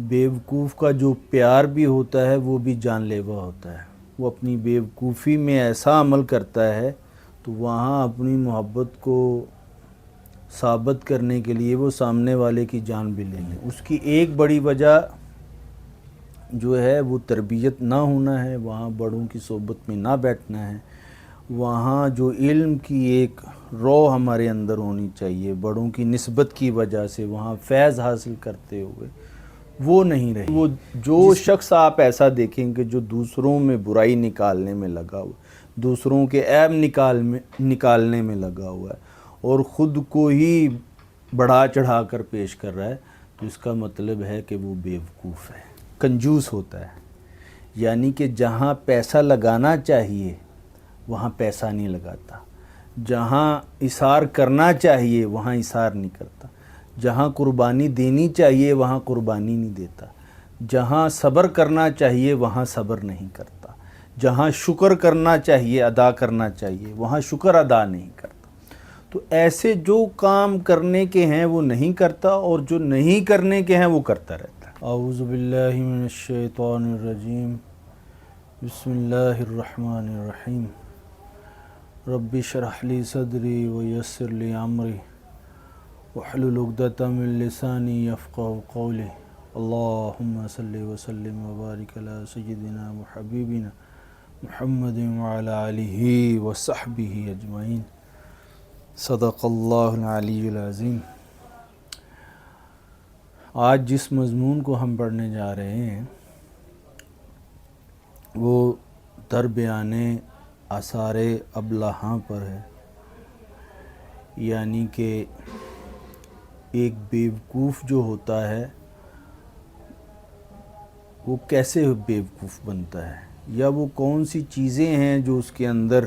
بیوقوف کا جو پیار بھی ہوتا ہے وہ بھی جان لیوا ہوتا ہے۔ وہ اپنی بیوقوفی میں ایسا عمل کرتا ہے تو وہاں اپنی محبت کو ثابت کرنے کے لیے وہ سامنے والے کی جان بھی لے لیں۔ اس کی ایک بڑی وجہ جو ہے وہ تربیت نہ ہونا ہے، وہاں بڑوں کی صحبت میں نہ بیٹھنا ہے، وہاں جو علم کی ایک روح ہمارے اندر ہونی چاہیے بڑوں کی نسبت کی وجہ سے، وہاں فیض حاصل کرتے ہوئے وہ نہیں رہی۔ وہ جو شخص آپ ایسا دیکھیں کہ جو دوسروں میں برائی نکالنے میں لگا ہوا، دوسروں کے عیب نکالنے میں لگا ہوا ہے اور خود کو ہی بڑھا چڑھا کر پیش کر رہا ہے، تو اس کا مطلب ہے کہ وہ بیوقوف ہے، کنجوس ہوتا ہے۔ یعنی کہ جہاں پیسہ لگانا چاہیے وہاں پیسہ نہیں لگاتا، جہاں اثار کرنا چاہیے وہاں اثار نہیں کرتا، جہاں قربانی دینی چاہیے وہاں قربانی نہیں دیتا، جہاں صبر کرنا چاہیے وہاں صبر نہیں کرتا، جہاں شکر کرنا چاہیے ادا کرنا چاہیے وہاں شکر ادا نہیں کرتا۔ تو ایسے جو کام کرنے کے ہیں وہ نہیں کرتا اور جو نہیں کرنے کے ہیں وہ کرتا رہتا ہے۔ اعوذ باللہ من الشیطان الرجیم، بسم اللہ الرحمن الرحیم، رب اشرح لی صدری ویسر لی امری واحلل عقدۃ من لسانی یفقہوا قولی، اللہم صلی وسلم وبارک علی سیدنا وحبیبنا محمد وعلی آلہ وصحبہ اجمعین، صدق اللہ العلی العظیم۔ آج جس مضمون کو ہم پڑھنے جا رہے ہیں وہ در بیان آثار ابلہاں پر ہے، یعنی کہ ایک بیوقوف جو ہوتا ہے وہ کیسے بیوقوف بنتا ہے، یا وہ کون سی چیزیں ہیں جو اس کے اندر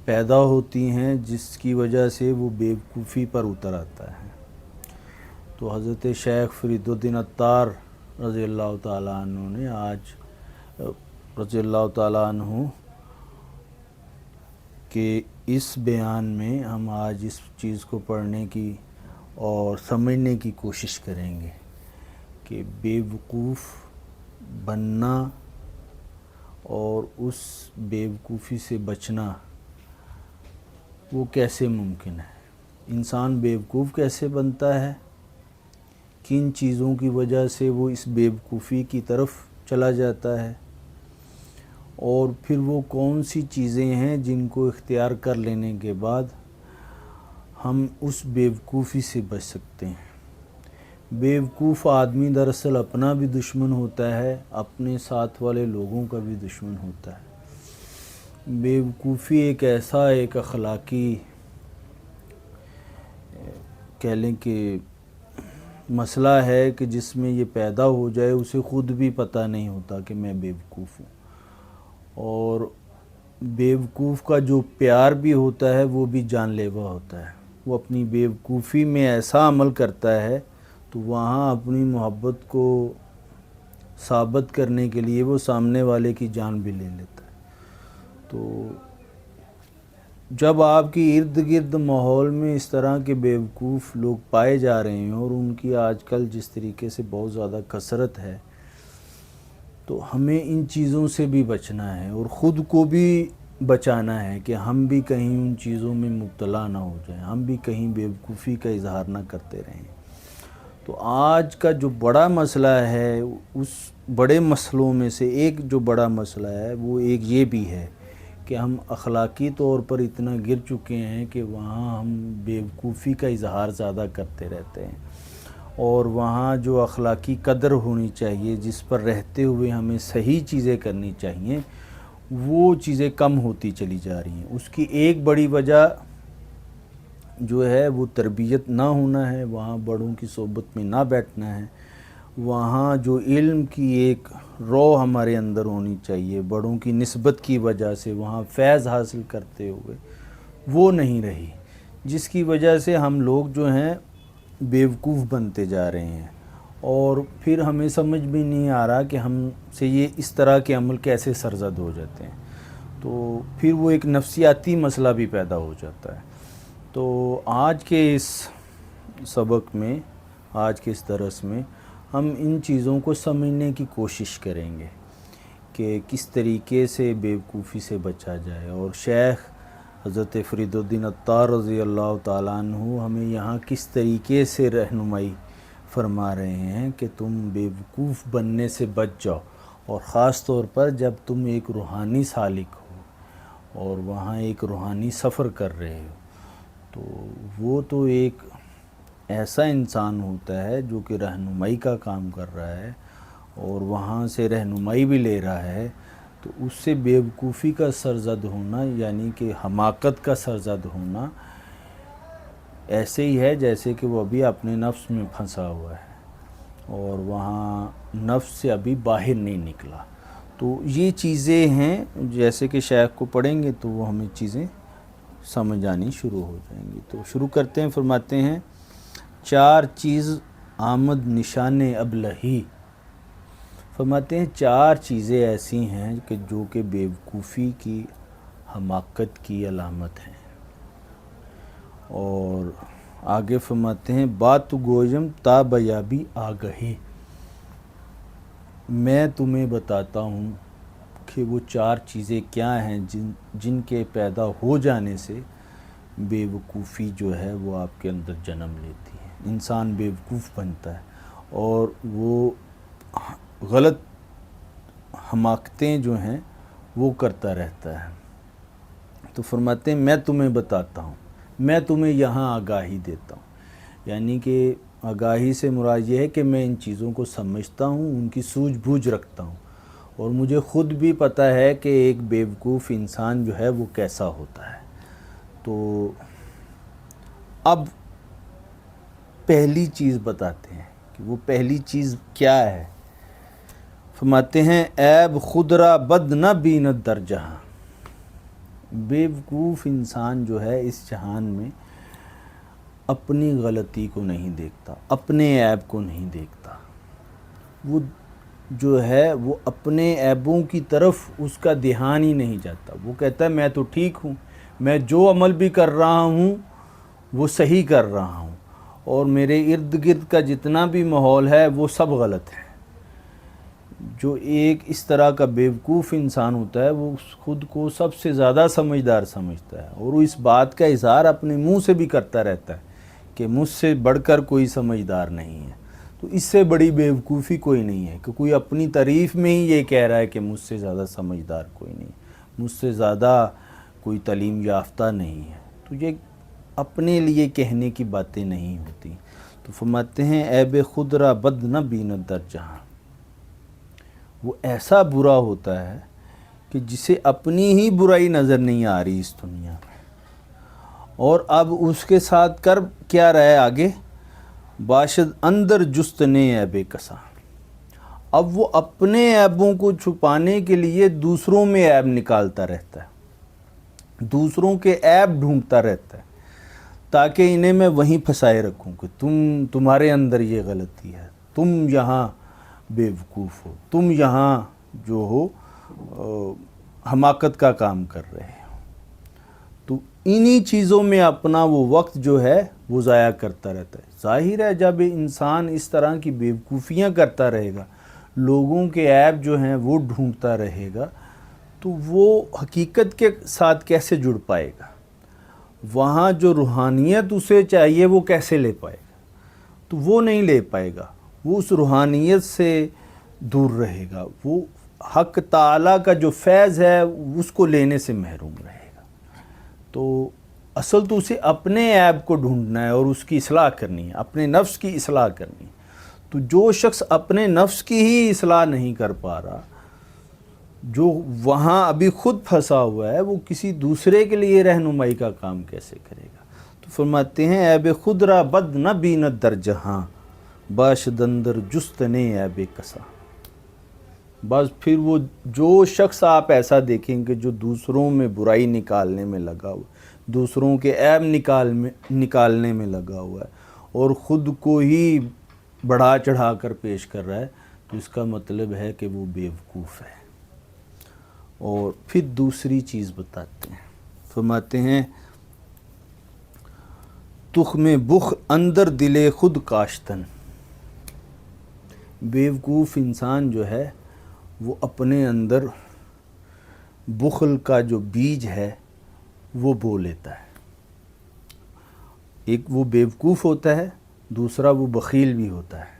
پیدا ہوتی ہیں جس کی وجہ سے وہ بیوقوفی پر اتر آتا ہے۔ تو حضرت شیخ فرید الدین عطار رضی اللہ تعالیٰ عنہ نے رضی اللہ تعالیٰ عنہ کہ اس بیان میں ہم آج اس چیز کو پڑھنے کی اور سمجھنے کی کوشش کریں گے کہ بیوقوف بننا اور اس بیوقوفی سے بچنا وہ کیسے ممکن ہے، انسان بیوقوف کیسے بنتا ہے، کن چیزوں کی وجہ سے وہ اس بیوقوفی کی طرف چلا جاتا ہے، اور پھر وہ کون سی چیزیں ہیں جن کو اختیار کر لینے کے بعد ہم اس بیوقوفی سے بچ سکتے ہیں۔ بیوقوف آدمی دراصل اپنا بھی دشمن ہوتا ہے، اپنے ساتھ والے لوگوں کا بھی دشمن ہوتا ہے۔ بیوقوفی ایک اخلاقی کہہ لیں کہ مسئلہ ہے کہ جس میں یہ پیدا ہو جائے اسے خود بھی پتہ نہیں ہوتا کہ میں بیوقوف ہوں، اور بیوقوف کا جو پیار بھی ہوتا ہے وہ بھی جان لیوا ہوتا ہے۔ وہ اپنی بیوقوفی میں ایسا عمل کرتا ہے تو وہاں اپنی محبت کو ثابت کرنے کے لیے وہ سامنے والے کی جان بھی لے لیتا ہے۔ تو جب آپ کی ارد گرد ماحول میں اس طرح کے بیوقوف لوگ پائے جا رہے ہیں اور ان کی آج کل جس طریقے سے بہت زیادہ کثرت ہے، تو ہمیں ان چیزوں سے بھی بچنا ہے اور خود کو بھی بچانا ہے کہ ہم بھی کہیں ان چیزوں میں مبتلا نہ ہو جائیں، ہم بھی کہیں بیوقوفی کا اظہار نہ کرتے رہیں۔ تو آج کا جو بڑا مسئلہ ہے، اس بڑے مسئلوں میں سے ایک جو بڑا مسئلہ ہے وہ ایک یہ بھی ہے کہ ہم اخلاقی طور پر اتنا گر چکے ہیں کہ وہاں ہم بیوقوفی کا اظہار زیادہ کرتے رہتے ہیں، اور وہاں جو اخلاقی قدر ہونی چاہیے، جس پر رہتے ہوئے ہمیں صحیح چیزیں کرنی چاہیے، وہ چیزیں کم ہوتی چلی جا رہی ہیں۔ اس کی ایک بڑی وجہ جو ہے وہ تربیت نہ ہونا ہے، وہاں بڑوں کی صحبت میں نہ بیٹھنا ہے، وہاں جو علم کی ایک روح ہمارے اندر ہونی چاہیے بڑوں کی نسبت کی وجہ سے، وہاں فیض حاصل کرتے ہوئے وہ نہیں رہی، جس کی وجہ سے ہم لوگ جو ہیں بیوقوف بنتے جا رہے ہیں، اور پھر ہمیں سمجھ بھی نہیں آ رہا کہ ہم سے یہ اس طرح کے عمل کیسے سرزد ہو جاتے ہیں۔ تو پھر وہ ایک نفسیاتی مسئلہ بھی پیدا ہو جاتا ہے۔ تو آج کے اس سبق میں، آج کے اس درس میں ہم ان چیزوں کو سمجھنے کی کوشش کریں گے کہ کس طریقے سے بیوقوفی سے بچا جائے. اور شیخ حضرت فرید الدین عطار رضی اللہ تعالیٰ عنہ ہمیں یہاں کس طریقے سے رہنمائی فرما رہے ہیں کہ تم بیوقوف بننے سے بچ جاؤ. اور خاص طور پر جب تم ایک روحانی سالک ہو اور وہاں ایک روحانی سفر کر رہے ہو، تو وہ تو ایک ایسا انسان ہوتا ہے جو کہ رہنمائی کا کام کر رہا ہے اور وہاں سے رہنمائی بھی لے رہا ہے. تو اس سے بیوقوفی کا سرزد ہونا، یعنی کہ حماقت کا سرزد ہونا، ایسے ہی ہے جیسے کہ وہ ابھی اپنے نفس میں پھنسا ہوا ہے اور وہاں نفس سے ابھی باہر نہیں نکلا. تو یہ چیزیں ہیں، جیسے کہ شیخ کو پڑھیں گے تو وہ ہمیں چیزیں سمجھ آنی شروع ہو جائیں گی. تو شروع کرتے ہیں. فرماتے ہیں 4 چیز آمد نشان ابلہی. فرماتے ہیں 4 چیزیں ایسی ہیں کہ جو کہ بیوقوفی کی، حماقت کی علامت ہیں. اور آگے فرماتے ہیں بات گویم تا بیابی آگہی. میں تمہیں بتاتا ہوں کہ وہ 4 چیزیں کیا ہیں جن کے پیدا ہو جانے سے بیوقوفی جو ہے وہ آپ کے اندر جنم لیتی ہے. انسان بیوقوف بنتا ہے اور وہ غلط حماقتیں جو ہیں وہ کرتا رہتا ہے. تو فرماتے ہیں میں تمہیں بتاتا ہوں، میں تمہیں یہاں آگاہی دیتا ہوں. یعنی کہ آگاہی سے مراد یہ ہے کہ میں ان چیزوں کو سمجھتا ہوں، ان کی سوجھ بوجھ رکھتا ہوں، اور مجھے خود بھی پتہ ہے کہ ایک بیوقوف انسان جو ہے وہ کیسا ہوتا ہے. تو اب پہلی چیز بتاتے ہیں کہ وہ پہلی چیز کیا ہے. فرماتے ہیں عیب خود را بد نہ بیند در جہاں. بیوقوف انسان جو ہے اس جہان میں اپنی غلطی کو نہیں دیکھتا، اپنے عیب کو نہیں دیکھتا. وہ جو ہے وہ اپنے عیبوں کی طرف اس کا دھیان ہی نہیں جاتا. وہ کہتا ہے میں تو ٹھیک ہوں، میں جو عمل بھی کر رہا ہوں وہ صحیح کر رہا ہوں، اور میرے ارد گرد کا جتنا بھی ماحول ہے وہ سب غلط ہے. جو ایک اس طرح کا بیوقوف انسان ہوتا ہے وہ خود کو سب سے زیادہ سمجھدار سمجھتا ہے، اور وہ اس بات کا اظہار اپنے منہ سے بھی کرتا رہتا ہے کہ مجھ سے بڑھ کر کوئی سمجھدار نہیں ہے. تو اس سے بڑی بیوقوفی کوئی نہیں ہے کہ کوئی اپنی تعریف میں ہی یہ کہہ رہا ہے کہ مجھ سے زیادہ سمجھدار کوئی نہیں، مجھ سے زیادہ کوئی تعلیم یافتہ نہیں ہے. تو یہ اپنے لیے کہنے کی باتیں نہیں ہوتی. تو فرماتے ہیں عیب خود را بد نہ بیند در جہاں. وہ ایسا برا ہوتا ہے کہ جسے اپنی ہی برائی نظر نہیں آ رہی اس دنیا میں، اور اب اس کے ساتھ کر کیا رہا ہے آگے، باشد اندر جست نے عیب کسا. اب وہ اپنے عیبوں کو چھپانے کے لیے دوسروں میں عیب نکالتا رہتا ہے، دوسروں کے عیب ڈھونڈتا رہتا ہے تاکہ انہیں میں وہیں پھنسائے رکھوں کہ تمہارے اندر یہ غلطی ہے، تم یہاں بیوقوف ہو، تم یہاں جو ہو حماقت کا کام کر رہے ہو. تو انہی چیزوں میں اپنا وہ وقت جو ہے وہ ضائع کرتا رہتا ہے. ظاہر ہے جب انسان اس طرح کی بیوقوفیاں کرتا رہے گا، لوگوں کے عیب جو ہیں وہ ڈھونڈتا رہے گا، تو وہ حقیقت کے ساتھ کیسے جڑ پائے گا؟ وہاں جو روحانیت اسے چاہیے وہ کیسے لے پائے گا؟ تو وہ نہیں لے پائے گا. وہ اس روحانیت سے دور رہے گا، وہ حق تعالیٰ کا جو فیض ہے اس کو لینے سے محروم رہے گا. تو اصل تو اسے اپنے عیب کو ڈھونڈنا ہے اور اس کی اصلاح کرنی ہے، اپنے نفس کی اصلاح کرنی ہے. تو جو شخص اپنے نفس کی ہی اصلاح نہیں کر پا رہا، جو وہاں ابھی خود پھنسا ہوا ہے، وہ کسی دوسرے کے لیے رہنمائی کا کام کیسے کرے گا؟ تو فرماتے ہیں عیب خود را بد نہ بیند در جہاں، باشد اندر جست نے عیب کسا. بس پھر وہ جو شخص آپ ایسا دیکھیں کہ جو دوسروں میں برائی نکالنے میں لگا ہوا، دوسروں کے عیب نکالنے میں لگا ہوا ہے اور خود کو ہی بڑھا چڑھا کر پیش کر رہا ہے، تو اس کا مطلب ہے کہ وہ بیوقوف ہے. اور پھر دوسری چیز بتاتے ہیں. فرماتے ہیں تخم بخ اندر دل خود کاشتن. بیوقوف انسان جو ہے وہ اپنے اندر بخل کا جو بیج ہے وہ بو لیتا ہے. ایک وہ بیوقوف ہوتا ہے، دوسرا وہ بخیل بھی ہوتا ہے،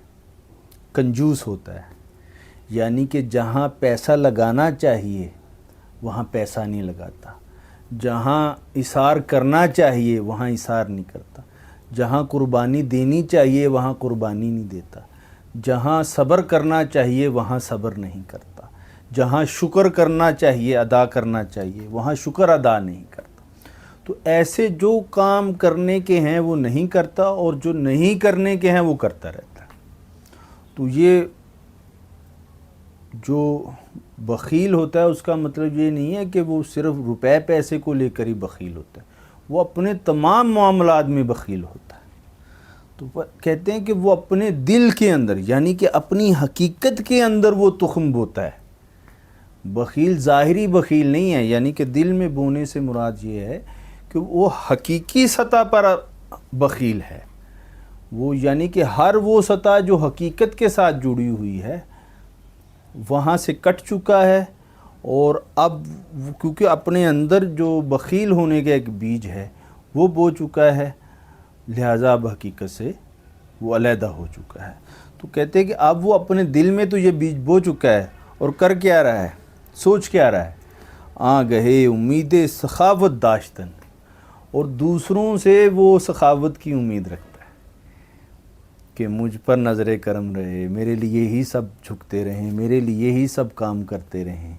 کنجوس ہوتا ہے. یعنی کہ جہاں پیسہ لگانا چاہیے وہاں پیسہ نہیں لگاتا، جہاں اثار کرنا چاہیے وہاں اثار نہیں کرتا، جہاں قربانی دینی چاہیے وہاں قربانی نہیں دیتا، جہاں صبر کرنا چاہیے وہاں صبر نہیں کرتا، جہاں شکر کرنا چاہیے ادا کرنا چاہیے وہاں شکر ادا نہیں کرتا. تو ایسے جو کام کرنے کے ہیں وہ نہیں کرتا، اور جو نہیں کرنے کے ہیں وہ کرتا رہتا ہے. تو یہ جو بخیل ہوتا ہے اس کا مطلب یہ نہیں ہے کہ وہ صرف روپے پیسے کو لے کر ہی بخیل ہوتا ہے، وہ اپنے تمام معاملات میں بخیل ہوتا ہے. تو کہتے ہیں کہ وہ اپنے دل کے اندر، یعنی کہ اپنی حقیقت کے اندر وہ تخم بوتا ہے. بخیل ظاہری بخیل نہیں ہے، یعنی کہ دل میں بونے سے مراد یہ ہے کہ وہ حقیقی سطح پر بخیل ہے. وہ یعنی کہ ہر وہ سطح جو حقیقت کے ساتھ جڑی ہوئی ہے وہاں سے کٹ چکا ہے، اور اب کیونکہ اپنے اندر جو بخیل ہونے کا ایک بیج ہے وہ بو چکا ہے، لہٰذا اب حقیقت سے وہ علیحدہ ہو چکا ہے. تو کہتے ہیں کہ اب وہ اپنے دل میں تو یہ بیج بو چکا ہے، اور کر کیا رہا ہے، سوچ کیا رہا ہے، گہے امید سخاوت داشتن، اور دوسروں سے وہ سخاوت کی امید رکھتا ہے کہ مجھ پر نظر کرم رہے، میرے لیے ہی سب جھکتے رہیں، میرے لیے ہی سب کام کرتے رہیں.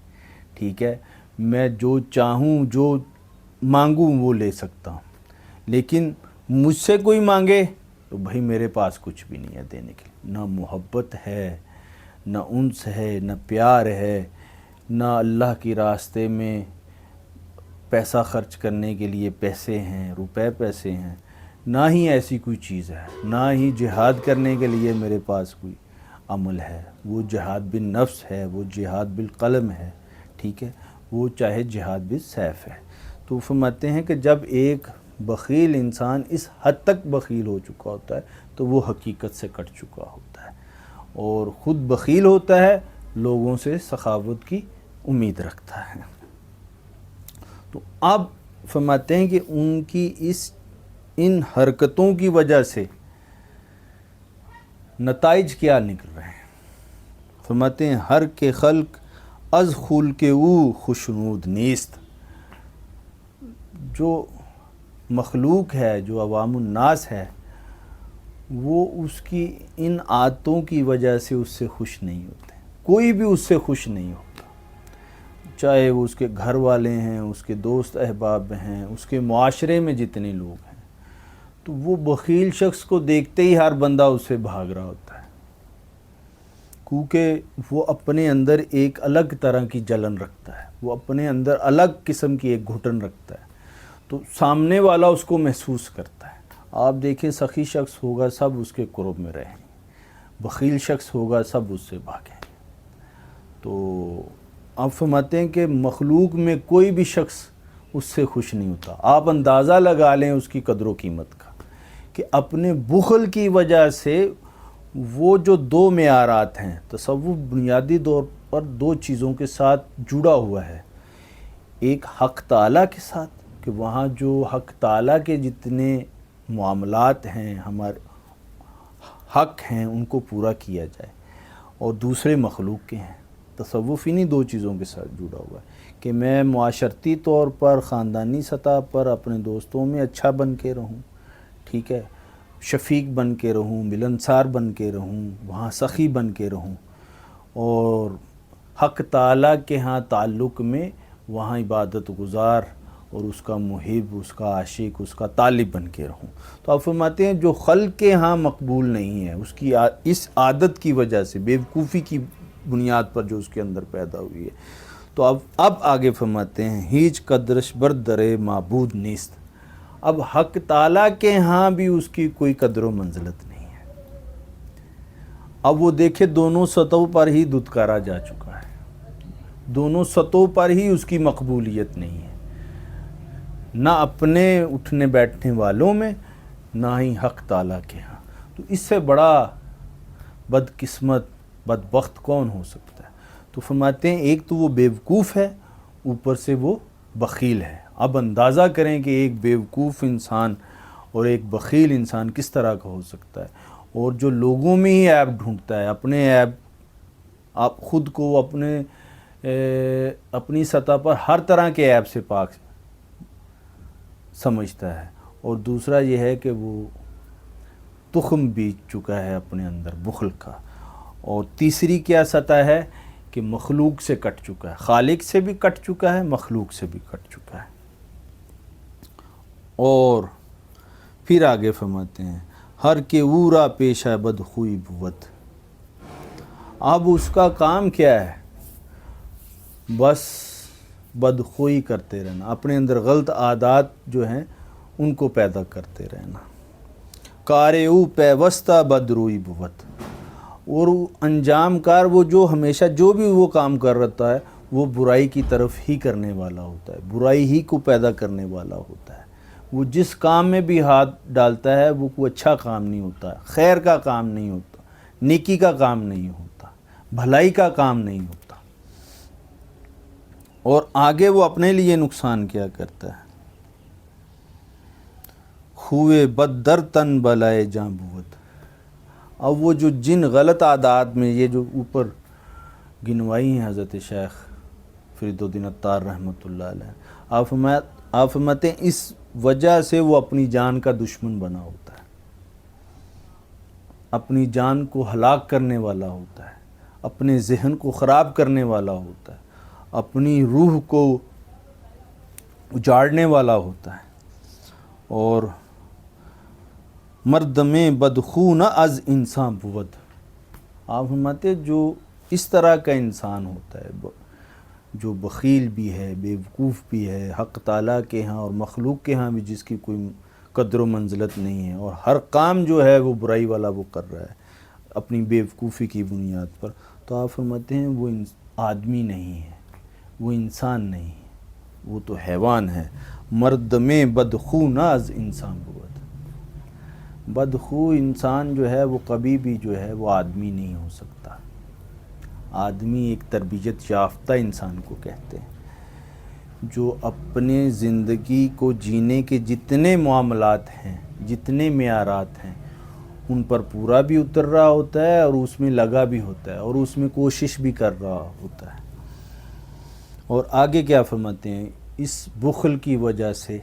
ٹھیک ہے، میں جو چاہوں جو مانگوں وہ لے سکتا ہوں، لیکن مجھ سے کوئی مانگے تو بھائی میرے پاس کچھ بھی نہیں ہے دینے کے لیے. نہ محبت ہے، نہ انس ہے، نہ پیار ہے، نہ اللہ کی راستے میں پیسہ خرچ کرنے کے لیے پیسے ہیں، روپے پیسے ہیں، نہ ہی ایسی کوئی چیز ہے، نہ ہی جہاد کرنے کے لیے میرے پاس کوئی عمل ہے. وہ جہاد بالنفس ہے، وہ جہاد بالقلم ہے. ٹھیک ہے، وہ چاہے جہاد بالسیف ہے. تو فرماتے ہیں کہ جب ایک بخیل انسان اس حد تک بخیل ہو چکا ہوتا ہے تو وہ حقیقت سے کٹ چکا ہوتا ہے، اور خود بخیل ہوتا ہے، لوگوں سے سخاوت کی امید رکھتا ہے. تو اب فرماتے ہیں کہ ان کی ان حرکتوں کی وجہ سے نتائج کیا نکل رہے ہیں. فرماتے ہیں ہر کے خلق از خول کے او خوشنود نیست. جو مخلوق ہے، جو عوام الناس ہے، وہ اس کی ان عادتوں کی وجہ سے اس سے خوش نہیں ہوتے. کوئی بھی اس سے خوش نہیں ہوتا، چاہے وہ اس کے گھر والے ہیں، اس کے دوست احباب ہیں، اس کے معاشرے میں جتنے لوگ ہیں. تو وہ بخیل شخص کو دیکھتے ہی ہر بندہ اس سے بھاگ رہا ہوتا ہے، کیونکہ وہ اپنے اندر ایک الگ طرح کی جلن رکھتا ہے، وہ اپنے اندر الگ قسم کی ایک گھٹن رکھتا ہے. تو سامنے والا اس کو محسوس کرتا ہے. آپ دیکھیں سخی شخص ہوگا سب اس کے قرب میں رہیں، بخیل شخص ہوگا سب اس سے بھاگیں. تو آپ فرماتے ہیں کہ مخلوق میں کوئی بھی شخص اس سے خوش نہیں ہوتا. آپ اندازہ لگا لیں اس کی قدر و قیمت کا کہ اپنے بخل کی وجہ سے وہ جو دو معیارات ہیں، تصوف بنیادی طور پر دو چیزوں کے ساتھ جڑا ہوا ہے. ایک حق تعالیٰ کے ساتھ کہ وہاں جو حق تعالیٰ کے جتنے معاملات ہیں، ہمارے حق ہیں، ان کو پورا کیا جائے، اور دوسرے مخلوق کے ہیں. تصوف انہی دو چیزوں کے ساتھ جڑا ہوا ہے کہ میں معاشرتی طور پر، خاندانی سطح پر اپنے دوستوں میں اچھا بن کے رہوں، ٹھیک ہے، شفیق بن کے رہوں، ملنسار بن کے رہوں، وہاں سخی بن کے رہوں، اور حق تعالیٰ کے ہاں تعلق میں وہاں عبادت گزار اور اس کا محب، اس کا عاشق، اس کا طالب بن کے رہوں. تو آپ فرماتے ہیں جو خلق کے ہاں مقبول نہیں ہے، اس کی اس عادت کی وجہ سے، بیوقوفی کی بنیاد پر جو اس کے اندر پیدا ہوئی ہے. تو اب آگے فرماتے ہیں ہیچ قدرش بر درے معبود نیست. اب حق تعالیٰ کے ہاں بھی اس کی کوئی قدر و منزلت نہیں ہے. اب وہ دیکھے دونوں سطحوں پر ہی دھتکارا جا چکا ہے، دونوں سطحوں پر ہی اس کی مقبولیت نہیں ہے، نہ اپنے اٹھنے بیٹھنے والوں میں، نہ ہی حق تعالیٰ کے ہاں. تو اس سے بڑا بدقسمت بدبخت کون ہو سکتا ہے؟ تو فرماتے ہیں ایک تو وہ بیوقوف ہے، اوپر سے وہ بخیل ہے۔ اب اندازہ کریں کہ ایک بیوقوف انسان اور ایک بخیل انسان کس طرح کا ہو سکتا ہے، اور جو لوگوں میں ہی عیب ڈھونڈتا ہے، اپنے عیب، آپ خود کو اپنی سطح پر ہر طرح کے عیب سے پاک سمجھتا ہے، اور دوسرا یہ ہے کہ وہ تخم بیج چکا ہے اپنے اندر بخل کا، اور تیسری کیا سطح ہے کہ مخلوق سے کٹ چکا ہے، خالق سے بھی کٹ چکا ہے، مخلوق سے بھی کٹ چکا ہے۔ اور پھر آگے فرماتے ہیں ہر کے اورا پیشہ بدخوئی بوت۔ اب اس کا کام کیا ہے؟ بس بدخوئی کرتے رہنا، اپنے اندر غلط عادات جو ہیں ان کو پیدا کرتے رہنا۔ کارے او پیوستہ بدروئی بوت، اور انجام کار وہ جو ہمیشہ جو بھی وہ کام کر رہتا ہے وہ برائی کی طرف ہی کرنے والا ہوتا ہے، برائی ہی کو پیدا کرنے والا ہوتا ہے۔ وہ جس کام میں بھی ہاتھ ڈالتا ہے وہ کوئی اچھا کام نہیں ہوتا، خیر کا کام نہیں ہوتا، نیکی کا کام نہیں ہوتا، بھلائی کا کام نہیں ہوتا، اور آگے وہ اپنے لیے نقصان کیا کرتا ہے۔ خوے بد در تن بلائے جاں بوت۔ اب وہ جو جن غلط عادات میں یہ جو اوپر گنوائی ہیں حضرت شیخ فرید الدین عطار رحمۃ اللہ علیہ، آپ فرماتے ہیں اس وجہ سے وہ اپنی جان کا دشمن بنا ہوتا ہے، اپنی جان کو ہلاک کرنے والا ہوتا ہے، اپنے ذہن کو خراب کرنے والا ہوتا ہے، اپنی روح کو اجاڑنے والا ہوتا ہے۔ اور مرد میں بدخو نہ از انسان بود۔ آپ فرماتے جو اس طرح کا انسان ہوتا ہے، جو بخیل بھی ہے، بیوقوف بھی ہے، حق تعالیٰ کے ہاں اور مخلوق کے ہاں بھی جس کی کوئی قدر و منزلت نہیں ہے، اور ہر کام جو ہے وہ برائی والا وہ کر رہا ہے اپنی بیوقوفی کی بنیاد پر، تو آپ فرماتے ہیں وہ آدمی نہیں ہے، وہ انسان نہیں ہے، وہ تو حیوان ہے۔ مرد میں بدخو نہ از انسان بود۔ بدخو انسان جو ہے وہ کبھی بھی جو ہے وہ آدمی نہیں ہو سکتا۔ آدمی ایک تربیت یافتہ انسان کو کہتے ہیں، جو اپنے زندگی کو جینے کے جتنے معاملات ہیں، جتنے معیارات ہیں، ان پر پورا بھی اتر رہا ہوتا ہے، اور اس میں لگا بھی ہوتا ہے، اور اس میں کوشش بھی کر رہا ہوتا ہے۔ اور آگے کیا فرماتے ہیں؟ اس بخل کی وجہ سے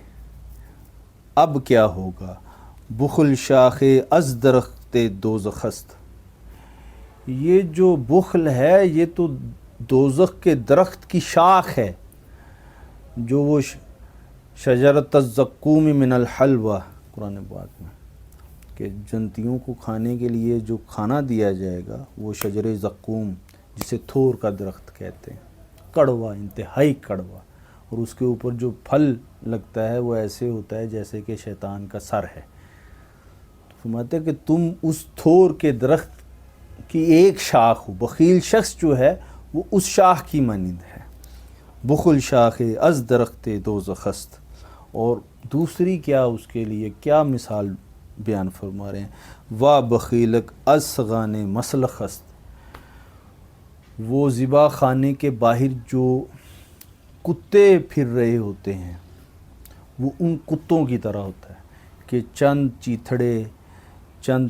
اب کیا ہوگا؟ بخل شاخ از درخت دوزخ است۔ یہ جو بخل ہے یہ تو دوزخ کے درخت کی شاخ ہے، جو وہ شجرۃ الزقوم من الحلوہ قرآن پاک میں، کہ جنتیوں کو کھانے کے لیے جو کھانا دیا جائے گا وہ شجر زقوم، جسے تھور کا درخت کہتے ہیں، کڑوا، انتہائی کڑوا، اور اس کے اوپر جو پھل لگتا ہے وہ ایسے ہوتا ہے جیسے کہ شیطان کا سر ہے۔ تو فرماتے ہیں کہ تم اس تھور کے درخت کی ایک شاخ ہو، بخیل شخص جو ہے وہ اس شاخ کی مانند ہے۔ بخل شاخ از درخت دوزخ است۔ اور دوسری کیا اس کے لیے کیا مثال بیان فرما رہے ہیں؟ وا بخیلک از سغان مسلخ است۔ وہ ذبح خانے کے باہر جو کتے پھر رہے ہوتے ہیں وہ ان کتوں کی طرح ہوتا ہے کہ چند چیتھڑے، چند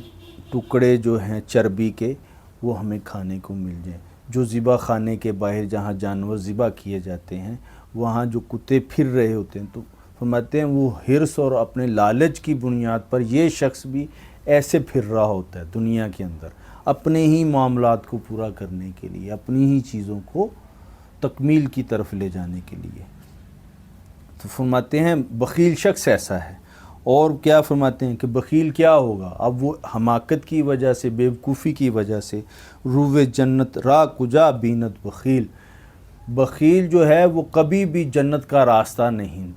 ٹکڑے جو ہیں چربی کے وہ ہمیں کھانے کو مل جائیں۔ جو ذبح خانے کے باہر جہاں جانور ذبح کیے جاتے ہیں وہاں جو کتے پھر رہے ہوتے ہیں، تو فرماتے ہیں وہ حرص اور اپنے لالچ کی بنیاد پر یہ شخص بھی ایسے پھر رہا ہوتا ہے دنیا کے اندر، اپنے ہی معاملات کو پورا کرنے کے لیے، اپنی ہی چیزوں کو تکمیل کی طرف لے جانے کے لیے۔ تو فرماتے ہیں بخیل شخص ایسا ہے۔ اور کیا فرماتے ہیں کہ بخیل کیا ہوگا؟ اب وہ حماقت کی وجہ سے، بیوقوفی کی وجہ سے، روح جنت را کجا بینت بخیل، بخیل جو ہے وہ کبھی بھی جنت کا راستہ نہیں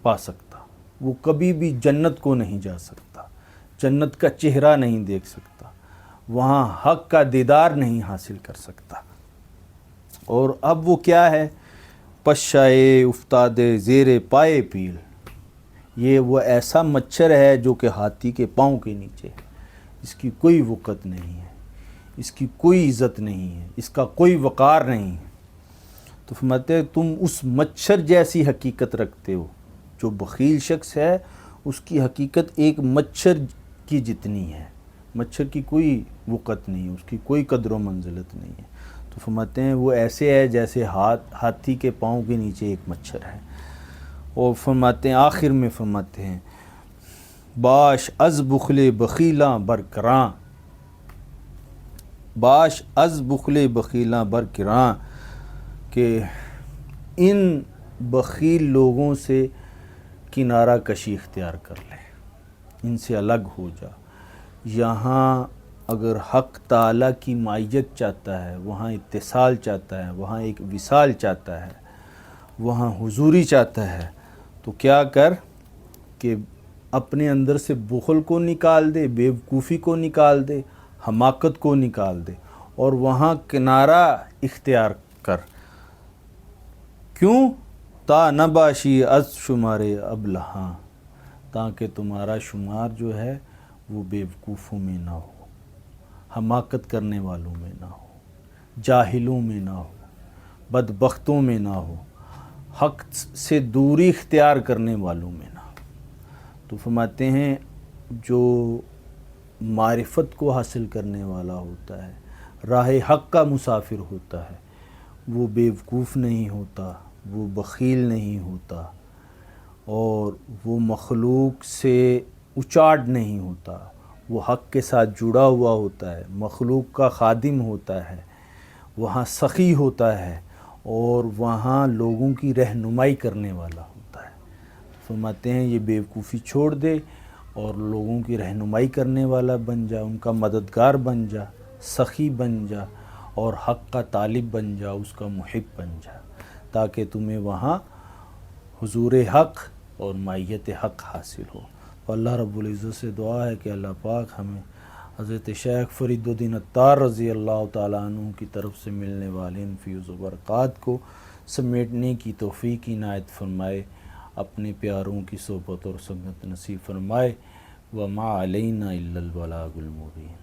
پا سکتا، وہ کبھی بھی جنت کو نہیں جا سکتا، جنت کا چہرہ نہیں دیکھ سکتا، وہاں حق کا دیدار نہیں حاصل کر سکتا۔ اور اب وہ کیا ہے؟ پشائے افتاد زیر پائے پیل، یہ وہ ایسا مچھر ہے جو کہ ہاتھی کے پاؤں کے نیچے ہے، اس کی کوئی وقت نہیں ہے، اس کی کوئی عزت نہیں ہے، اس کا کوئی وقار نہیں ہے۔ تو فرماتے ہیں تم اس مچھر جیسی حقیقت رکھتے ہو۔ جو بخیل شخص ہے اس کی حقیقت ایک مچھر کی جتنی ہے، مچھر کی کوئی وقت نہیں ہے، اس کی کوئی قدر و منزلت نہیں ہے۔ تو فرماتے ہیں وہ ایسے ہے جیسے ہاتھی کے پاؤں کے نیچے ایک مچھر ہے۔ اور فرماتے ہیں آخر میں فرماتے ہیں باش از بخل بخیلاں برکراں، باش از بخل بخیلاں برکراں، کہ ان بخیل لوگوں سے کنارہ کشی اختیار کر لے، ان سے الگ ہو جا۔ یہاں اگر حق تعالیٰ کی معیت چاہتا ہے، وہاں اتصال چاہتا ہے، وہاں ایک وصال چاہتا ہے، وہاں حضوری چاہتا ہے، تو کیا کر کہ اپنے اندر سے بخل کو نکال دے، بے وقوفی کو نکال دے، حماقت کو نکال دے، اور وہاں کنارہ اختیار کر۔ کیوں؟ تا نباشی از شمار ابلہاں، تاکہ تمہارا شمار جو ہے وہ بے وقوفوں میں نہ ہو، حماقت کرنے والوں میں نہ ہو، جاہلوں میں نہ ہو، بدبختوں میں نہ ہو، حق سے دوری اختیار کرنے والوں میں نہ ہو۔ تو فرماتے ہیں جو معرفت کو حاصل کرنے والا ہوتا ہے، راہ حق کا مسافر ہوتا ہے، وہ بے وقوف نہیں ہوتا، وہ بخیل نہیں ہوتا، اور وہ مخلوق سے اچاٹ نہیں ہوتا، وہ حق کے ساتھ جڑا ہوا ہوتا ہے، مخلوق کا خادم ہوتا ہے، وہاں سخی ہوتا ہے، اور وہاں لوگوں کی رہنمائی کرنے والا ہوتا ہے۔ فرماتے ہیں یہ بے وقوفی چھوڑ دے اور لوگوں کی رہنمائی کرنے والا بن جا، ان کا مددگار بن جا، سخی بن جا، اور حق کا طالب بن جا، اس کا محب بن جا، تاکہ تمہیں وہاں حضور حق اور معیت حق حاصل ہو۔ تو اللہ رب العزت سے دعا ہے کہ اللہ پاک ہمیں حضرت شیخ فرید الدین عطار رضی اللہ تعالیٰ عنہ کی طرف سے ملنے والے ان فیض و برکات کو سمیٹنے کی توفیق عنایت فرمائے، اپنے پیاروں کی صحبت اور سنگت نصیب فرمائے۔ وما علینا الا البلاغ المبین۔